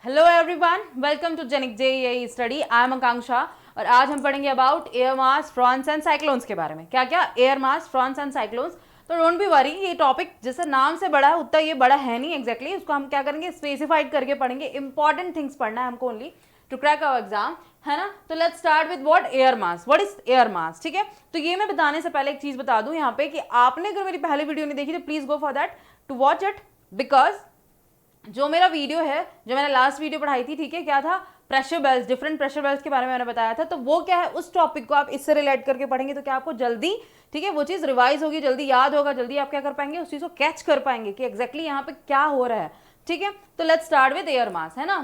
Hello everyone, welcome to Genic JEE study. I am Akanksha और आज हम पढ़ेंगे about air mass, fronts and cyclones के बारे में। क्या क्या? Air mass, fronts and cyclones. तो डोंट बी वरी, ये टॉपिक जैसे नाम से बड़ा है उतना ये बड़ा है नहीं एग्जैक्टली। उसको हम क्या करेंगे, स्पेसिफाइड करके पढ़ेंगे। इंपॉर्टेंट थिंग्स पढ़ना है हमको only to crack our exam, है ना। तो let's start with what air mass. What is air mass? ठीक है, तो ये मैं बताने से पहले एक चीज बता दूं यहाँ पे कि आपने अगर मेरी पहली वीडियो नहीं देखी तो please go for that to watch it, because जो मेरा वीडियो है, जो मैंने लास्ट वीडियो पढ़ाई थी, ठीक है, क्या था, pressure belt, different pressure belt के बारे में मैंने बताया था। तो वो क्या है, उस टॉपिक को आप इससे रिलेट करके पढ़ेंगे तो क्या आपको जल्दी, ठीक है, वो चीज़ रिवाइज होगी, जल्दी याद होगा, जल्दी आप क्या कर पाएंगे, उस चीज़ को कैच कर पाएंगे कि एग्जैक्टली यहाँ पे क्या हो रहा है। ठीक है, तो let's start with air mass, है ना।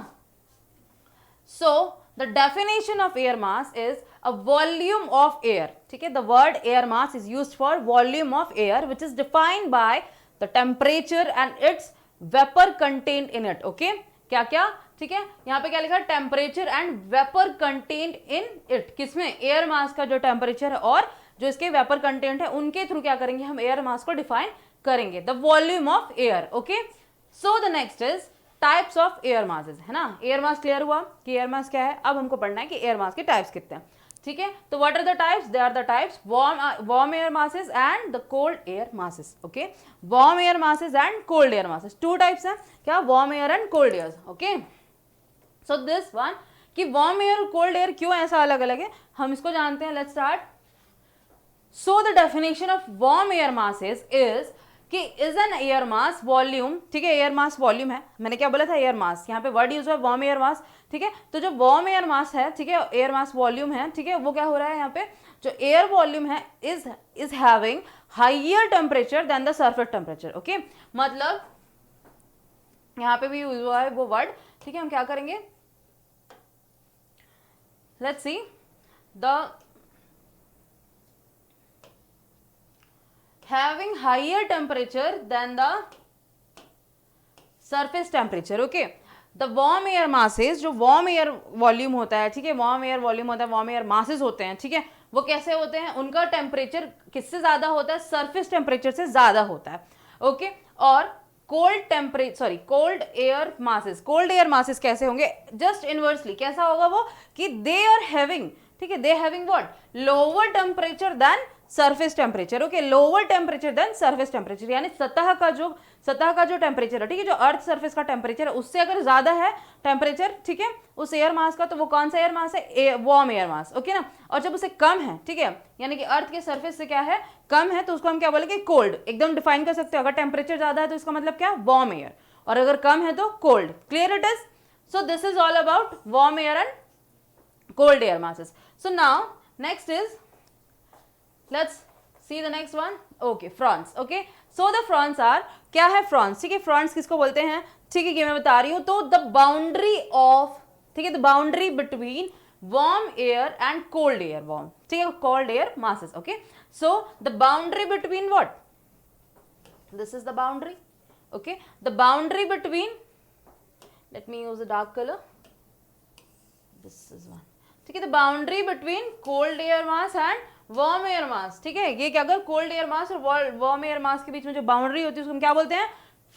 सो the definition of air mass is a volume of air. ठीक है, the word air mass is used for volume of air which is defined by the temperature and it's vapour content in it. Okay, क्या क्या? ठीक है, यहाँ पे क्या लिखा है, temperature and vapour content in it. किसमें? एयर मास का जो टेम्परेचर है और जो इसके वेपर कंटेंट है उनके थ्रू क्या करेंगे हम, एयर मास को डिफाइन करेंगे, the volume of air. Okay, so the next is types of air masses, है ना। एयर मास क्लियर हुआ कि एयर मास क्या है। अब हमको पढ़ना है कि एयर मास के टाइप्स कितने हैं। ठीक है, तो what are the types? They are the types warm air masses and the cold air masses. Okay, warm air masses and cold air masses, two types हैं क्या, warm air and cold air. Okay, so this one कि warm air और cold air क्यों ऐसा अलग अलग है, हम इसको जानते हैं। Let's start. So the definition of warm air masses is कि is an air mass volume. ठीक है, एयर मास वॉल्यूम है, मैंने क्या बोला था, एयर मास, यहाँ पे वर्ड यूज हुआ वार्म एयर मास। ठीक है, तो जो वार्म एयर मास है, ठीक है, एयर मास वॉल्यूम है, ठीक है, वो क्या हो रहा है यहाँ पे, जो एयर वॉल्यूम है is having higher temperature than the surface temperature. Okay, मतलब यहाँ पे भी यूज हुआ है वो वर्ड। ठीक है, हम क्या करेंगे, let's see the having higher temperature than the surface temperature. okay, the warm air masses, जो warm air volume होता है, ठीक है, warm air volume होता है, warm air masses होते हैं, ठीक है, वो कैसे होते हैं, उनका टेम्परेचर किससे ज्यादा होता है, सरफेस टेम्परेचर से ज्यादा होता है। ओके, और कोल्ड एयर मासेस कैसे होंगे, जस्ट इनवर्सली कैसा होगा वो, कि दे आर हैविंग, ठीक है, they having what, lower temperature than surface temperature. Okay, lower temperature than surface temperature, यानी सतह का जो टेम्परेचर है, ठीक है, जो अर्थ सरफेस का टेम्परेचर है उससे अगर ज्यादा है टेम्परेचर, ठीक है, उस एयर मास का, तो वो कौन सा एयर मास है, वार्म एयर मास। ओके ना, और जब उसे कम है, ठीक है, यानी कि अर्थ के सरफेस से क्या है, कम है, तो उसको हम क्या बोलेंगे, कोल्ड। एकदम डिफाइन कर सकते हो, अगर टेम्परेचर ज्यादा है तो इसका मतलब क्या, वार्म एयर, और अगर कम है तो cold. Clear it is? So this is all about warm air and cold air masses. So now next is, let's see the next one. Okay, fronts. Okay, so the fronts are, क्या है fronts? ठीक है, fronts किसको बोलते हैं, ठीक है, ये मैं बता रही हूँ। तो the boundary of, ठीक है, the boundary between warm air and cold air, warm, ठीक है, cold air masses. Okay, so the boundary between what, this is the boundary. Okay, the boundary between, let me use a dark color, this is one, ठीक है, the boundary between cold air mass and warm air mass. ठीक है, ये क्या, अगर cold air mass और warm air मास के बीच में जो बाउंड्री होती है उसको हम क्या बोलते हैं,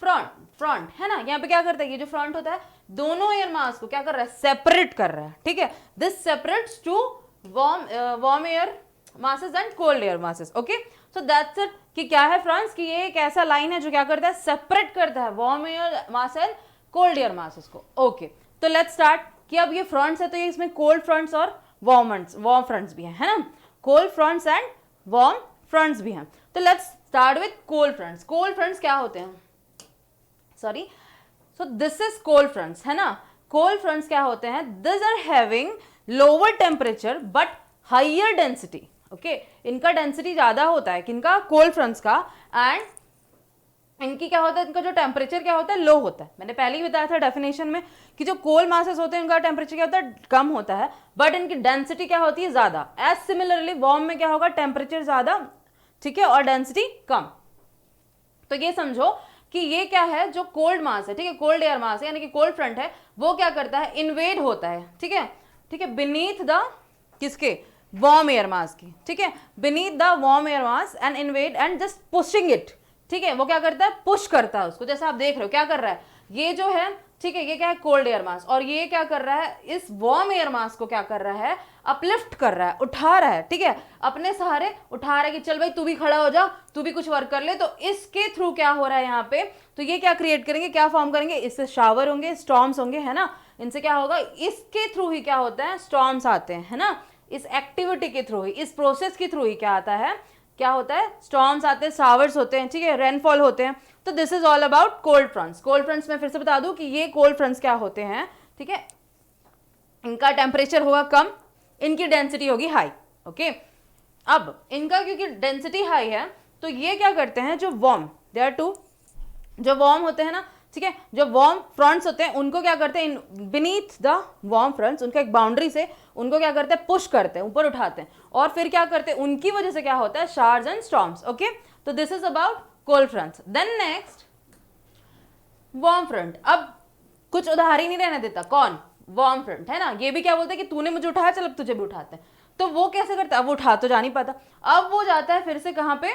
फ्रंट, है ना। यहाँ पे क्या करता है, ये जो फ्रंट होता है दोनों एयर मास को क्या कर रहा है, सेपरेट कर रहा है। ठीक है, this separates to warm air masses and cold air masses. Okay, so that's it, कि क्या है फ्रंट्स, कि ये एक ऐसा लाइन है जो क्या करता है, सेपरेट करता है warm air mass and cold air masses को। ओके, तो लेट्स स्टार्ट कि अब ये फ्रंट्स है तो ये इसमें कोल्ड फ्रंट्स और वार्म फ्रंट्स भी हैं, है ना, cold fronts and warm fronts भी हैं। तो let's start with cold fronts. Cold fronts क्या होते हैं, sorry, so this is cold fronts, है ना। कोल्ड फ्रंट्स क्या होते हैं, this are having lower temperature but higher density. Okay, इनका डेंसिटी ज्यादा होता है, किनका, कोल्ड फ्रंट्स का, एंड इनकी क्या होता है, इनका जो टेम्परेचर क्या होता है, लो होता है। मैंने पहले ही बताया था डेफिनेशन में कि जो कोल्ड मासेस होते हैं उनका टेम्परेचर क्या होता है, कम होता है, बट इनकी डेंसिटी क्या होती है, ज्यादा। एज सिमिलरली वार्म में क्या होगा, टेम्परेचर ज्यादा, ठीक है, और डेंसिटी कम। तो ये समझो कि ये क्या है, जो कोल्ड मास है, ठीक है, कोल्ड एयर मास है, यानी कि कोल्ड फ्रंट है, वो क्या करता है, इन्वेड होता है, ठीक है, ठीक है, बीनीथ द, किसके, वार्म एयर मास की, ठीक है, beneath the warm air mass and invade and just pushing it. ठीक है, वो क्या करता है, पुश करता है उसको, जैसे आप देख रहे हो क्या कर रहा है, ये जो है, ठीक है, ये क्या है, कोल्ड एयर मास, और ये क्या कर रहा है, इस वार्म एयर मास को क्या कर रहा है, अपलिफ्ट कर रहा है, उठा रहा है, ठीक है, अपने सहारे उठा रहा है कि चल भाई तू भी खड़ा हो जा, तू भी कुछ वर्क कर ले। तो इसके थ्रू क्या हो रहा है यहाँ पे, तो ये क्या क्रिएट करेंगे, क्या फॉर्म करेंगे, इससे शावर होंगे, स्टॉर्म्स होंगे, है ना, इनसे क्या होगा, इसके थ्रू ही क्या होता है, स्टॉर्म्स आते हैं, है ना, इस एक्टिविटी के थ्रू ही, इस प्रोसेस के थ्रू ही क्या आता है, क्या होता है, स्टॉर्म्स आते हैं, शावर्स होते हैं, ठीक है, रेनफॉल होते हैं। तो this is all about cold fronts. Cold fronts में फिर से बता दूं कि ये कोल्ड फ्रंट्स क्या होते हैं, ठीक है, इनका टेम्परेचर होगा कम, इनकी डेंसिटी होगी हाई। ओके, अब इनका क्योंकि डेंसिटी हाई है तो ये क्या करते हैं, जो वार्म, दे आर टू, जो वार्म होते हैं ना, ठीक है, जो वार्म फ्रंट्स होते हैं उनको क्या करते हैं, बीनीथ द वार्म फ्रंट्स, उनका एक बाउंड्री से उनको क्या करते हैं, पुश करते हैं, ऊपर उठाते हैं, और फिर क्या करते हैं, उनकी वजह से क्या होता है, शावर्स एंड स्टॉर्म्स। ओके, तो this is about cold fronts. Then next warm front. अब कुछ उधार ही नहीं रहने देता, कौन, वार्म फ्रंट, है ना, ये भी क्या बोलता है कि तूने मुझे उठाया, चल अब तुझे भी उठाते हैं। तो वो कैसे करता है, अब वो उठा तो जा नहीं पाता, अब वो जाता है फिर से कहां पे,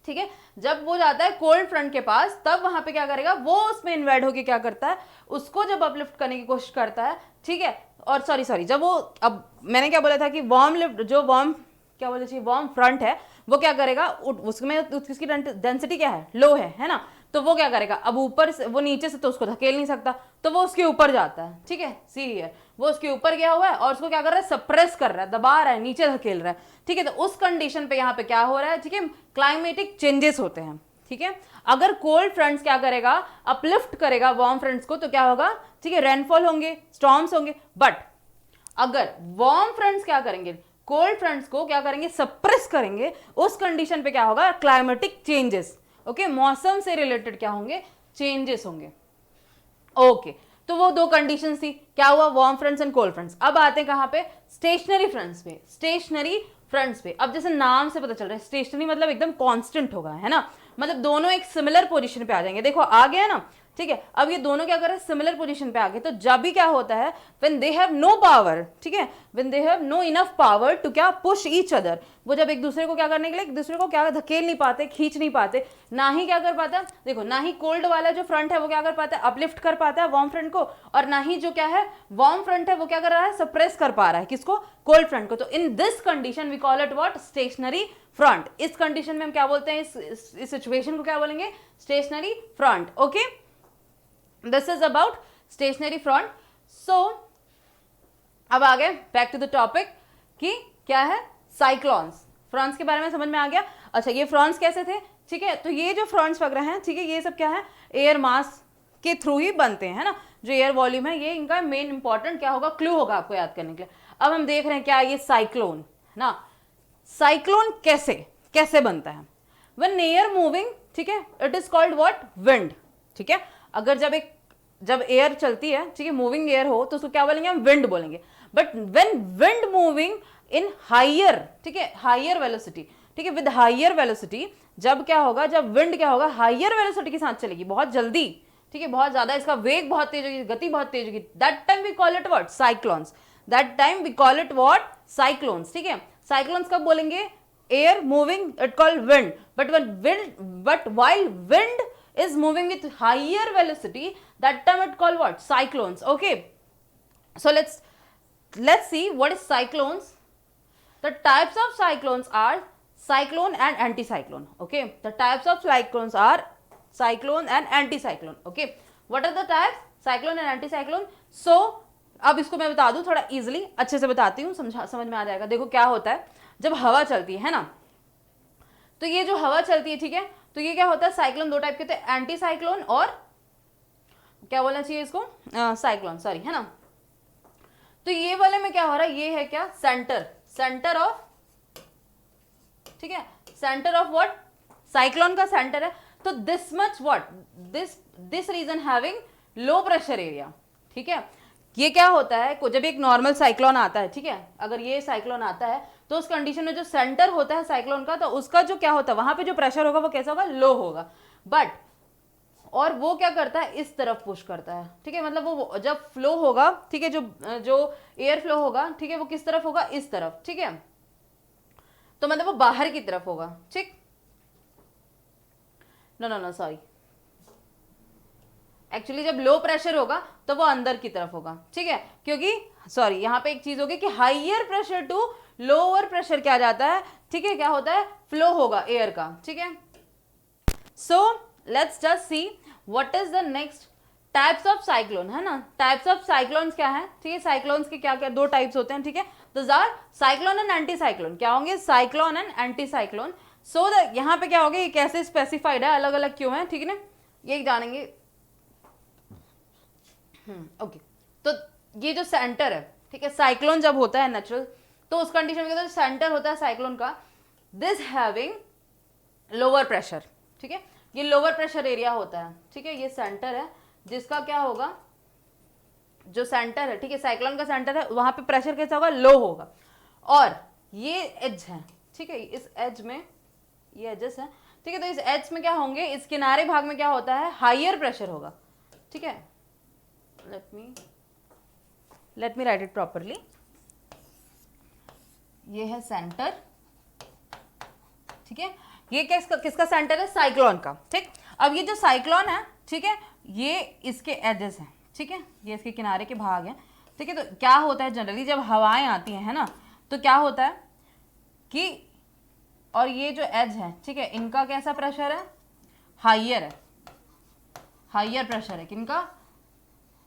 ठीक है, जब वो जाता है कोल्ड फ्रंट के पास, तब वहां पे क्या करेगा, वो उसमें इन्वाइड होके क्या करता है, उसको जब अपलिफ्ट करने की कोशिश करता है, ठीक है, और सॉरी जब वो, अब मैंने क्या बोला था कि वार्म लिफ्ट, जो वार्म, क्या बोलना चाहिए, वार्म फ्रंट है, वो क्या करेगा, उसमें उसकी डेंसिटी क्या है, लो है ना, तो वो क्या करेगा, अब ऊपर से, वो नीचे से तो उसको धकेल नहीं सकता, तो वो उसके ऊपर जाता है, ठीक है, सी हियर, वो उसके ऊपर गया हुआ है और उसको क्या कर रहा है, सप्रेस कर रहा है, दबा रहा है, नीचे धकेल रहा है, ठीक है। तो उस कंडीशन पे यहाँ पे क्या हो रहा है, ठीक है, क्लाइमेटिक चेंजेस होते हैं, ठीक है। अगर कोल्ड फ्रंट्स क्या करेगा, अपलिफ्ट करेगा वार्म फ्रंट्स को, तो क्या होगा, ठीक है, रेनफॉल होंगे, स्टॉर्म्स होंगे। बट अगर वार्म फ्रंट्स क्या करेंगे, कोल्ड फ्रंट्स को क्या करेंगे, सप्रेस करेंगे, उस कंडीशन पे क्या होगा, क्लाइमेटिक चेंजेस। ओके, मौसम से रिलेटेड क्या होंगे, चेंजेस होंगे। ओके, तो वो दो कंडीशंस थी, क्या हुआ, warm fronts and cold fronts. अब आते हैं कहां पे, स्टेशनरी फ्रंट्स पे। स्टेशनरी फ्रंट्स पे, अब जैसे नाम से पता चल रहा है, स्टेशनरी मतलब एकदम कांस्टेंट होगा, है ना, मतलब दोनों एक सिमिलर पोजीशन पे आ जाएंगे। देखो आ गया ना, ठीक है, अब ये दोनों क्या कर रहे हैं, सिमिलर पोजीशन पे आ गए। तो जब भी क्या होता है, when they have no power, ठीक है, when they have no enough power to क्या पुश ईच अदर, वो जब एक दूसरे को क्या करने के लिए, एक दूसरे को क्या धकेल नहीं पाते, खींच नहीं पाते, ना ही क्या कर पाता, देखो, ना ही कोल्ड वाला जो फ्रंट है वो क्या कर पाता है, अपलिफ्ट कर पाता है वार्म फ्रंट को, और ना ही जो क्या है वार्म फ्रंट है वो क्या कर रहा है, सप्रेस कर पा रहा है किसको, कोल्ड फ्रंट को। तो in this condition we call it what, stationary front. इस कंडीशन में हम क्या बोलते हैं, इस सिचुएशन को क्या बोलेंगे, stationary front. Okay, this is about stationary front. So अब आ गए बैक टू द टॉपिक कि क्या है, साइक्लोन्स। फ्रंट्स के बारे में समझ में आ गया। अच्छा, ये फ्रंट्स कैसे थे, ठीक है, तो ये जो फ्रंट्स वगैरह हैं, ठीक है, ये सब क्या है, एयर मास के थ्रू ही बनते हैं, है ना, जो एयर वॉल्यूम है, ये इनका मेन इंपॉर्टेंट क्या होगा, क्लू होगा आपको याद करने के लिए। अब हम देख रहे हैं क्या, ये साइक्लोन है ना, साइक्लोन कैसे कैसे बनता है, व्हेन एयर मूविंग, ठीक है, it is called what, wind, ठीक है। अगर जब एयर चलती है, ठीक है, मूविंग एयर हो, तो उसको क्या बोलेंगे, हम विंड बोलेंगे। But when wind moving in higher, ठीक है, हायर वेलोसिटी, ठीक है, विद हायर वेलोसिटी, जब क्या होगा, जब विंड क्या होगा, हायर वेलोसिटी के साथ चलेगी, बहुत जल्दी, ठीक है, बहुत ज्यादा, इसका वेग बहुत तेज होगी, गति बहुत तेज होगी, that time we call it what, cyclones. That time we call it what, cyclones, ठीक है। साइक्लोन्स कब बोलेंगे, air moving, it called wind, but while wind is moving with higher velocity, that time it called what, cyclones. Okay, so let's see what is cyclones. The types of cyclones are cyclone and anticyclone. Okay, the types of cyclones are cyclone and anticyclone. Okay, what are the types, cyclone and anticyclone? So अब इसको मैं बता दूं थोड़ा easily, अच्छे से बताती हूँ, समझ में आ जाएगा। देखो क्या होता है, जब हवा चलती है ना, तो ये जो हवा चलती है, ठीक है, तो ये क्या होता है, साइक्लोन दो टाइप के होते हैं, एंटी साइक्लोन और क्या बोलना चाहिए इसको, साइक्लोन, सॉरी, है ना। तो ये वाले में क्या हो रहा है, ये है क्या, सेंटर ऑफ, ठीक है, सेंटर ऑफ व्हाट, साइक्लोन का सेंटर है। तो this much what, this region having low pressure area, ठीक है। ये क्या होता है, जब एक नॉर्मल साइक्लोन आता है, ठीक है, अगर ये साइक्लोन आता है तो उस कंडीशन में जो सेंटर होता है साइक्लोन का, तो उसका जो क्या होता है, वहां पे जो प्रेशर होगा वो कैसा होगा, लो होगा। बट और वो क्या करता है, इस तरफ पुश करता है, ठीक है, मतलब वो जब फ्लो होगा, ठीक है, जो एयर फ्लो होगा, ठीक है, वो किस तरफ होगा, इस तरफ, ठीक है, तो मतलब वो बाहर की तरफ होगा, ठीक, नो सॉरी, एक्चुअली जब लो प्रेशर होगा तो वो अंदर की तरफ होगा, ठीक है, क्योंकि सॉरी यहाँ पे एक चीज होगी कि higher pressure to lower pressure क्या जाता है, ठीक है, क्या होता है, फ्लो होगा एयर का, ठीक है। So let's just see what is the next types of cyclone, है ना। टाइप्स ऑफ साइक्लोन्स क्या है, ठीक है, साइक्लोन्स के क्या क्या दो टाइप्स होते हैं, ठीक है, those are cyclone and anti cyclone. क्या होंगे, cyclone and anti cyclone. So the यहाँ पे क्या होगा, ये कैसे स्पेसिफाइड है, अलग अलग क्यों है, ठीक है ना, ये जानेंगे। ओके, तो ये जो सेंटर है, ठीक है, साइक्लोन जब होता है नेचुरल, तो उस कंडीशन में क्या होता है, सेंटर होता है साइक्लोन का, दिस हैविंग लोअर प्रेशर, ठीक है, ये लोअर प्रेशर एरिया होता है, ठीक है, ये सेंटर है जिसका क्या होगा, जो सेंटर है, ठीक है, साइक्लोन का सेंटर है, वहां पे प्रेशर कैसा होगा, लो होगा, और ये एज है, ठीक है, इस एज में ये एजेस है, ठीक है, तो इस एज में क्या होंगे, इस किनारे भाग में क्या होता है, हाइयर प्रेशर होगा, ठीक है। Let me right it properly. ये है सेंटर, ठीक है, ये किसका सेंटर है, साइक्लोन का, ठीक। अब ये जो साइक्लोन है, ठीक है, ये इसके एजेस हैं, ठीक है, ये इसके किनारे के भाग हैं, ठीक है। तो क्या होता है जनरली जब हवाएं आती हैं, है ना, तो क्या होता है कि, और ये जो एज है, ठीक है, इनका कैसा प्रेशर है, हाइयर है, हाइयर प्रेशर है किनका,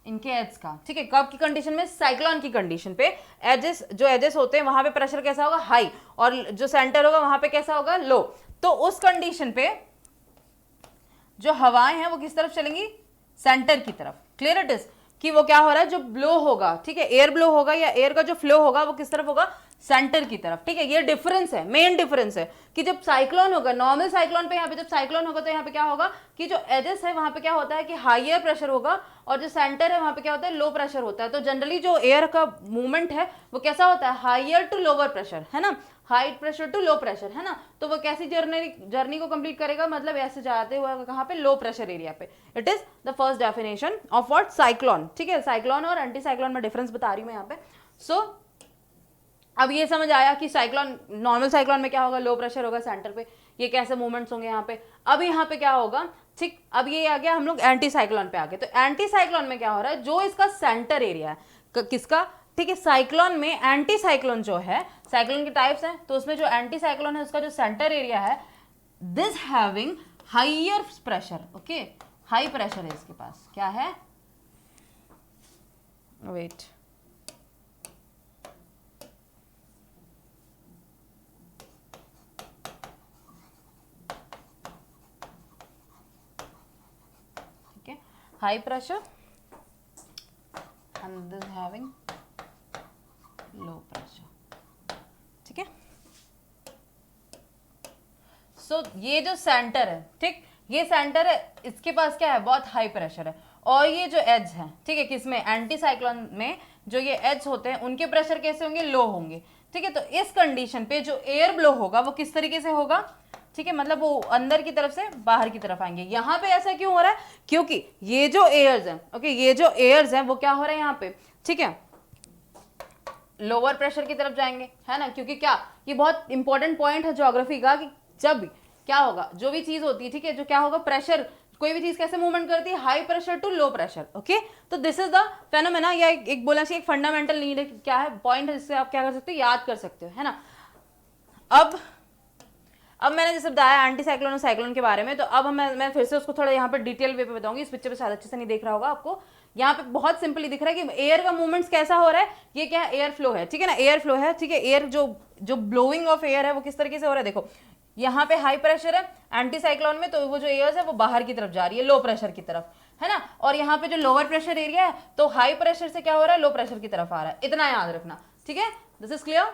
इनके एज का, ठीक है। कब की कंडीशन में, साइक्लोन की कंडीशन पे एजेस, जो एजेस होते हैं वहां पे प्रेशर कैसा होगा, हाई, और जो सेंटर होगा वहां पे कैसा होगा, लो। तो उस कंडीशन पे जो हवाएं हैं वो किस तरफ चलेंगी, सेंटर की तरफ। क्लियर इट इज कि वो क्या हो रहा है, जो ब्लो होगा, ठीक है, एयर ब्लो होगा या एयर का जो फ्लो होगा वो किस तरफ होगा, सेंटर की तरफ, ठीक है। ये डिफरेंस है, मेन डिफरेंस है कि जब साइक्लोन होगा, नॉर्मल साइक्लोन पे, यहाँ पे जब साइक्लोन होगा तो यहाँ पे क्या होगा कि जो एजेस है वहां पे क्या होता है कि हाइयर प्रेशर होगा, और जो सेंटर है वहां पे क्या होता है, लो प्रेशर होता है। तो जनरली जो एयर का मूवमेंट है वो कैसा होता है, हाइयर टू लोअर प्रेशर, है ना, high pressure to low pressure, है ना। तो वो कैसी जर्नी को कंप्लीट करेगा, मतलब ऐसे जाते हुए कहाँ पे, लो प्रेशर एरिया पे। It is the first definition of what, cyclone, ठीक है। साइक्लोन और एंटी साइक्लोन में डिफरेंस बता रही हूँ मैं यहाँ पे। सो अब ये समझ आया कि साइक्लोन, नॉर्मल साइक्लोन में क्या होगा, लो प्रेशर होगा सेंटर पे, ये कैसे मूवमेंट्स होंगे यहाँ पे। अब यहाँ पे क्या होगा, ठीक, अब ये आ गया, हम लोग एंटी साइक्लोन पे आ गए। तो एंटी साइक्लोन में क्या हो रहा है, जो इसका सेंटर एरिया है किसका, ठीक है, साइक्लोन में एंटी साइक्लोन जो है, साइक्लोन के टाइप्स हैं, तो उसमें जो एंटी साइक्लोन है उसका जो सेंटर एरिया है, this having higher pressure, okay, high pressure है इसके पास, क्या है, wait, high pressure and this having low pressure, ठीक है। सो ये जो सेंटर है, ठीक, ये सेंटर है, इसके पास क्या है, बहुत हाई प्रेशर है, और ये जो एज है, ठीक है, किसमें, एंटी साइक्लोन में जो ये एज होते हैं उनके प्रेशर कैसे होंगे, लो होंगे, ठीक है। तो इस कंडीशन पे जो एयर ब्लो होगा वो किस तरीके से होगा, ठीक है, मतलब वो अंदर की तरफ से बाहर की तरफ आएंगे। यहाँ पे ऐसा क्यों हो रहा है, क्योंकि ये जो एयर्स हैं, ओके, ये जो एयर्स हैं वो क्या हो रहा है यहाँ पे, ठीक है, लोअर प्रेशर की तरफ जाएंगे, है ना, क्योंकि क्या, ये बहुत इंपॉर्टेंट पॉइंट है ज्योग्राफी का कि जब क्या होगा, जो भी चीज होती है, ठीक है, जो क्या होगा, प्रेशर, कोई भी चीज कैसे मूवमेंट करती है, high pressure to low pressure, okay. तो दिस इज द फेनोमेना, या एक बोलना चाहिए, एक फंडामेंटल नीड है, क्या है पॉइंट है, जिससे आप क्या कर सकते हो, याद कर सकते हो, है ना। अब मैंने जैसे बताया एंटी साइक्लोन और साइक्लोन के बारे में, तो अब मैं फिर से उसको थोड़ा यहाँ पे डिटेल वे पे बताऊंगी। इस पिक्चर पे शायद अच्छे से नहीं देख रहा होगा आपको, यहाँ पे बहुत सिंपली दिख रहा है कि एयर का मूवमेंट्स कैसा हो रहा है, ये क्या है, एयर फ्लो है, ठीक है ना, एयर फ्लो है, ठीक है। एयर जो ब्लोइंग ऑफ एयर है वो किस तरीके से हो रहा है, देखो यहाँ पे हाई प्रेशर है एंटी साइक्लोन में, तो वो जो एयर है वो बाहर की तरफ जा रही है, लो प्रेशर की तरफ, है ना। और यहाँ पे जो लोअर प्रेशर एरिया है, तो हाई प्रेशर से क्या हो रहा है, लो प्रेशर की तरफ आ रहा है, इतना याद रखना, ठीक है। This is clear.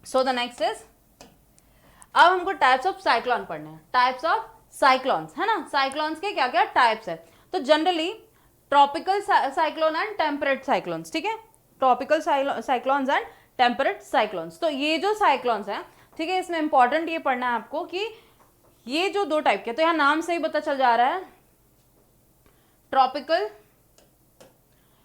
So the next is, अब हमको टाइप्स ऑफ साइक्लोन पढ़ने हैं, टाइप्स ऑफ साइक्लोन्स, है ना। साइक्लोन्स के क्या क्या टाइप्स है, तो generally tropical cyclone and temperate cyclones, ठीक है, tropical cyclones and temperate cyclones. तो ये जो साइक्लोन्स हैं, ठीक है, इसमें इंपॉर्टेंट ये पढ़ना है आपको कि ये जो दो टाइप के, तो यहाँ नाम से ही पता चल जा रहा है, ट्रॉपिकल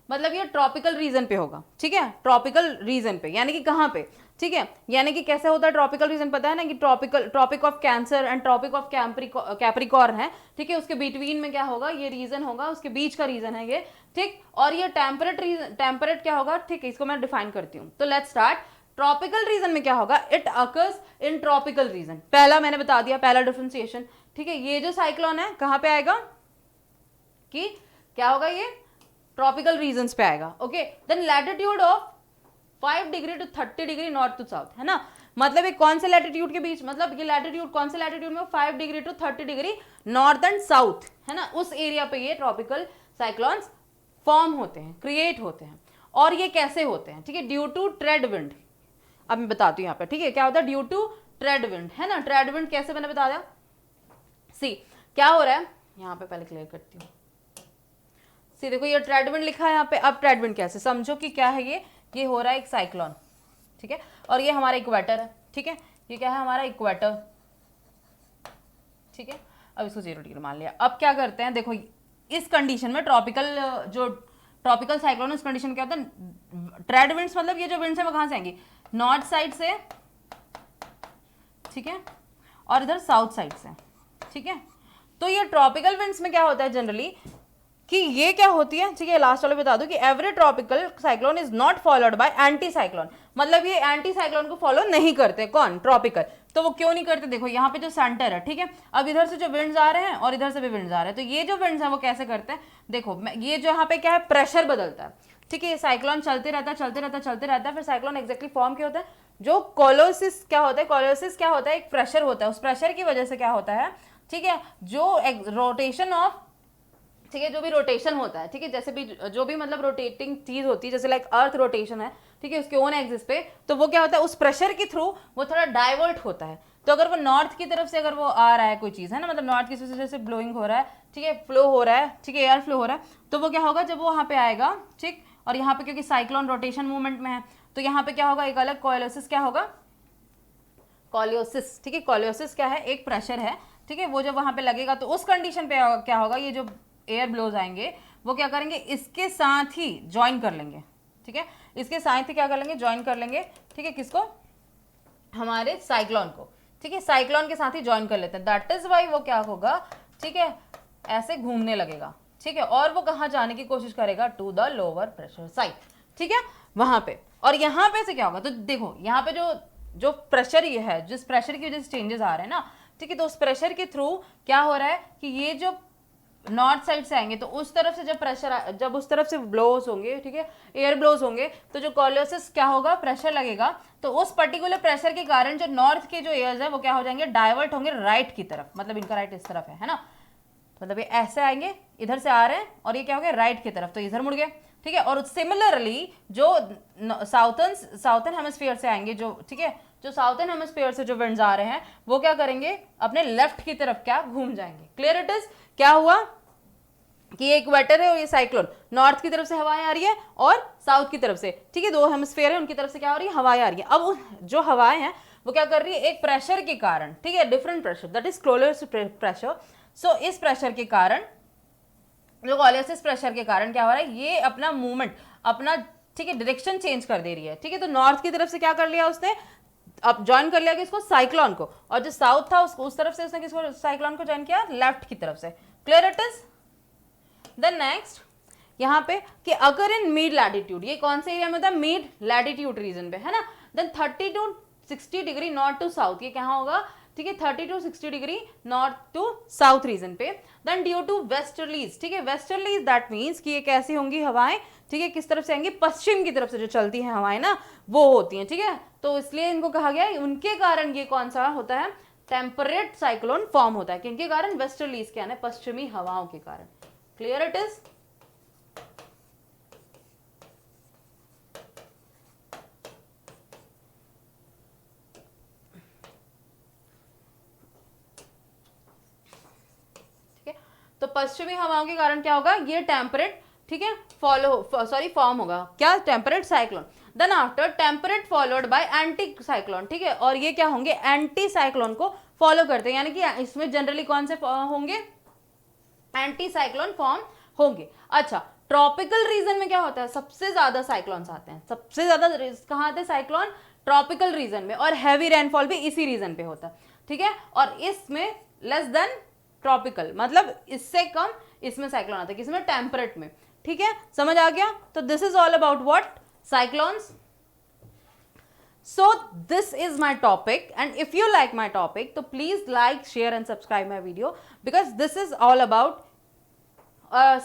मतलब ये ट्रॉपिकल रीजन पे होगा, ठीक है, ट्रॉपिकल रीजन पे, यानी कि कहाँ पे, ठीक है, यानी कि कैसे होता है ट्रॉपिकल रीजन, पता है ना कि Tropic of Cancer and Tropic of Capricorn है, ठीक है, उसके बिटवीन में क्या होगा, ये रीजन होगा, उसके बीच का रीजन है ये, ठीक। और ये टेम्परेट क्या होगा, ठीक है, इसको मैं डिफाइन करती हूँ। तो लेट्स स्टार्ट। ट्रॉपिकल रीजन में क्या होगा, it occurs in tropical region, पहला मैंने बता दिया, पहला डिफरेंशिएशन, ठीक है। ये जो साइक्लोन है कहाँ पे आएगा, कि क्या होगा, ये ट्रॉपिकल रीजन्स पे आएगा, okay. Then latitude of 5 degree to 30 degree north to south, है ना, मतलब ये कौन से लैटिट्यूड के बीच, मतलब ये लैटिट्यूड कौन से लैटिट्यूड में, 5 degree to 30 degree north and south, है ना, उस एरिया पे ये ट्रॉपिकल साइक्लोन्स फॉर्म होते हैं, क्रिएट होते हैं। और ये कैसे होते हैं, ठीक है, ड्यू टू ट्रेड विंड। अब मैं बताती हूँ यहाँ पे, ठीक है, क्या होता है ड्यू टू ट्रेड विंड, है ना। ट्रेड विंड कैसे, मैंने बता दिया। सी क्या हो रहा है यहाँ पे, पहले क्लियर करती हूँ। सी देखो, ये ट्रेड विंड लिखा है यहाँ पे। अब ट्रेड विंड कैसे, समझो कि क्या है, ये हो रहा है एक साइक्लोन, ठीक है, और ये हमारा इक्वेटर है, ठीक है, ये क्या है हमारा इक्वेटर, ठीक है। अब इसको 0 डिग्री मान लिया। अब क्या करते हैं, देखो इस कंडीशन में ट्रॉपिकल साइक्लोन, इस कंडीशन क्या होता है, ट्रेड विंड्स, मतलब ये जो विंड्स है वो कहां से आएंगी, नॉर्थ साइड से, ठीक है, और इधर साउथ साइड से, ठीक है। तो ये ट्रॉपिकल विंड्स में क्या होता है जनरली, कि ये क्या होती है, ठीक है, लास्ट वाले बता दूं कि every tropical cyclone is not followed by anti cyclone, मतलब ये एंटी साइक्लोन को फॉलो नहीं करते, कौन, ट्रॉपिकल। तो वो क्यों नहीं करते, देखो यहाँ पे जो सेंटर है, ठीक है, अब इधर से जो विंड्स आ रहे हैं और इधर से भी विंड्स आ रहे हैं, तो ये जो विंड्स हैं वो कैसे करते हैं, देखो ये जो यहाँ पे क्या है, प्रेशर बदलता है, ठीक है, साइक्लोन चलते रहता है, फिर साइक्लोन एक्जैक्टली फॉर्म क्या होता है, जो कोलोसिस क्या होता है, कोलोसिस क्या होता है, एक प्रेशर होता है, उस प्रेशर की वजह से क्या होता है, ठीक है, जो रोटेशन ऑफ, ठीक है, जो भी रोटेशन होता है, ठीक है, जैसे भी जो भी मतलब रोटेटिंग चीज होती है, जैसे लाइक अर्थ रोटेशन है, ठीक है, उसके ओन एक्सिस पे, तो वो क्या होता है, उस प्रेशर के थ्रू वो थोड़ा डाइवर्ट होता है। तो अगर वो नॉर्थ की तरफ से अगर वो आ रहा है कोई चीज, है ना, मतलब नॉर्थ की वजह से ब्लोइंग हो रहा है, ठीक है, फ्लो हो रहा है, ठीक है, एयर फ्लो हो रहा है, तो वो क्या होगा, जब वो वहां पे आएगा, ठीक, और यहाँ पे क्योंकि साइक्लोन रोटेशन मूवमेंट में है, तो यहाँ पे क्या होगा, एक अलग कोलियोसिस क्या होगा, कोलियोसिस, ठीक है, कोलियोसिस क्या है, एक प्रेशर है, ठीक है, वो जब वहां पे लगेगा तो उस कंडीशन पे क्या होगा, ये जो एयर ब्लोज आएंगे वो क्या करेंगे, इसके साथ ही ज्वाइन कर लेंगे, ठीक है, इसके साथ ही क्या कर लेंगे, ज्वाइन कर लेंगे, ठीक है, किसको, हमारे साइक्लोन को, ठीक है, साइक्लोन के साथ ही ज्वाइन कर लेते हैं, दैट इज वाई वो क्या होगा, ठीक है, ऐसे घूमने लगेगा, ठीक है, और वो कहाँ जाने की कोशिश करेगा, to the lower pressure side, ठीक है, वहां पे। और यहाँ पे से क्या होगा, तो देखो यहाँ पे जो प्रेशर ये है, जिस प्रेशर की वजह से चेंजेस आ रहे हैं ना, ठीक है, तो उस प्रेशर के थ्रू क्या हो रहा है कि ये जो नॉर्थ साइड से आएंगे, तो उस तरफ से जब उस तरफ से ब्लोज होंगे, ठीक है, एयर ब्लोज होंगे, तो जो कोलियोसिस क्या होगा, प्रेशर लगेगा, तो उस पर्टिकुलर प्रेशर के कारण जो नॉर्थ के जो एयर्स है वो क्या हो जाएंगे, डाइवर्ट होंगे राइट की तरफ, मतलब इनका राइट इस तरफ है ना, मतलब ये ऐसे आएंगे, इधर से आ रहे हैं, और ये क्या हो गया, राइट की तरफ, तो इधर मुड़ गए, ठीक है। और सिमिलरली जो साउथर्न हेमिस्फीयर से आएंगे, जो, ठीक है, जो साउथर्न हेमिस्फीयर से जो विंड्स आ रहे हैं वो क्या करेंगे, अपने लेफ्ट की तरफ क्या घूम जाएंगे। क्लियर इट इज, क्या हुआ कि ये इक्वेटर है और ये साइक्लोन, नॉर्थ की तरफ से हवाएं आ रही है और साउथ की तरफ से, ठीक है, दो हेमिस्फीयर है, उनकी तरफ से क्या हो रही है, हवाएं आ रही है। अब जो हवाएं हैं वो क्या कर रही है, एक प्रेशर के कारण, ठीक है, different pressure, that is Coriolis pressure. So इस प्रेशर के कारण, जो कोलियोसिस प्रेशर के कारण क्या हो रहा है, ये अपना मूवमेंट, अपना, ठीक है, डायरेक्शन चेंज कर दे रही है, ठीक है। तो नॉर्थ की तरफ से क्या कर लिया उसने, अब ज्वाइन कर लिया किसको, साइक्लोन को, और जो साउथ था उसको, उस तरफ से उसने किसको, साइक्लोन को ज्वाइन किया, लेफ्ट की तरफ से। Clear it is. Then next यहाँ पे कि अगर इन मिड लैटिट्यूड, ये कौन से एरिया में होता है, मिड लैटिट्यूड रीजन पे, है ना, then 30 to 60 degree north to south, ये कहाँ होगा, ठीक है, 30 to 60 degree north to south region पे। देन ड्यू टू वेस्टर्लीज, ठीक है, वेस्टर्लीज दैट मीन्स कि ये कैसी होंगी हवाएं, ठीक है, किस तरफ से आएंगी, पश्चिम की तरफ से जो चलती हैं हवाएं ना, वो होती हैं, ठीक है। तो इसलिए इनको कहा गया है, उनके कारण ये कौन सा होता है, टेम्परेट साइक्लोन फॉर्म होता है, किनके कारण, वेस्टर्लीज के, यानी पश्चिमी हवाओं के कारण। Clear it is. तो पश्चिमी हवाओं के कारण क्या होगा, ये टेम्परेट, ठीक है, फॉर्म होगा, क्या, temperate cyclone. Then after temperate followed by anti cyclone, ठीक है, और ये क्या होंगे, एंटी साइक्लोन को फॉलो करते हैं, यानी कि इसमें जनरली कौन से होंगे, एंटी साइक्लोन फॉर्म होंगे। अच्छा, ट्रॉपिकल रीजन में क्या होता है, सबसे ज्यादा साइक्लोन्स आते हैं, सबसे ज्यादा कहाँ आते हैं साइक्लोन, ट्रॉपिकल रीजन में, और हैवी रेनफॉल भी इसी रीजन पे होता है, ठीक है। और इसमें लेस देन ट्रॉपिकल, मतलब इससे कम इसमें साइक्लोन आता है, किसमें, टेम्परेट में, ठीक है, समझ आ गया। तो this is all about what, cyclones. So this is my topic, and if you like my topic, तो please like, share and subscribe my video, because this is all about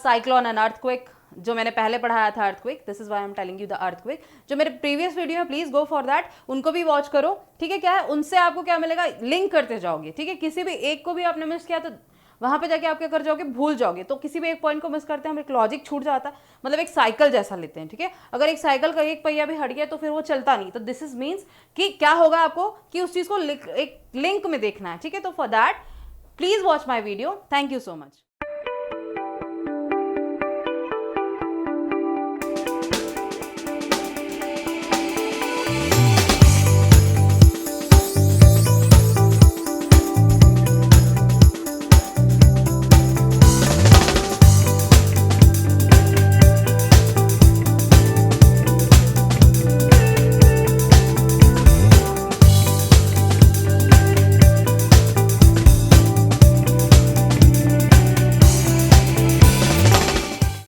cyclone and earthquake, जो मैंने पहले पढ़ाया था earthquake, this is why I am telling you the earthquake। जो मेरे previous video है please go for that, उनको भी watch करो, ठीक है। क्या है, उनसे आपको क्या मिलेगा, लिंक करते जाओगे, ठीक है। किसी भी एक को भी आपने मिस किया तो वहां पे जाके आप क्या कर जाओगे, भूल जाओगे। तो किसी भी एक पॉइंट को मिस करते हैं हम, एक लॉजिक छूट जाता है, मतलब एक साइकिल जैसा लेते हैं, ठीक है। अगर एक साइकिल का एक पहिया भी हट गया तो फिर वो चलता नहीं। तो दिस इज मीन्स कि क्या होगा आपको कि उस चीज को एक लिंक में देखना है, ठीक है। तो for that please watch my video. Thank you so much.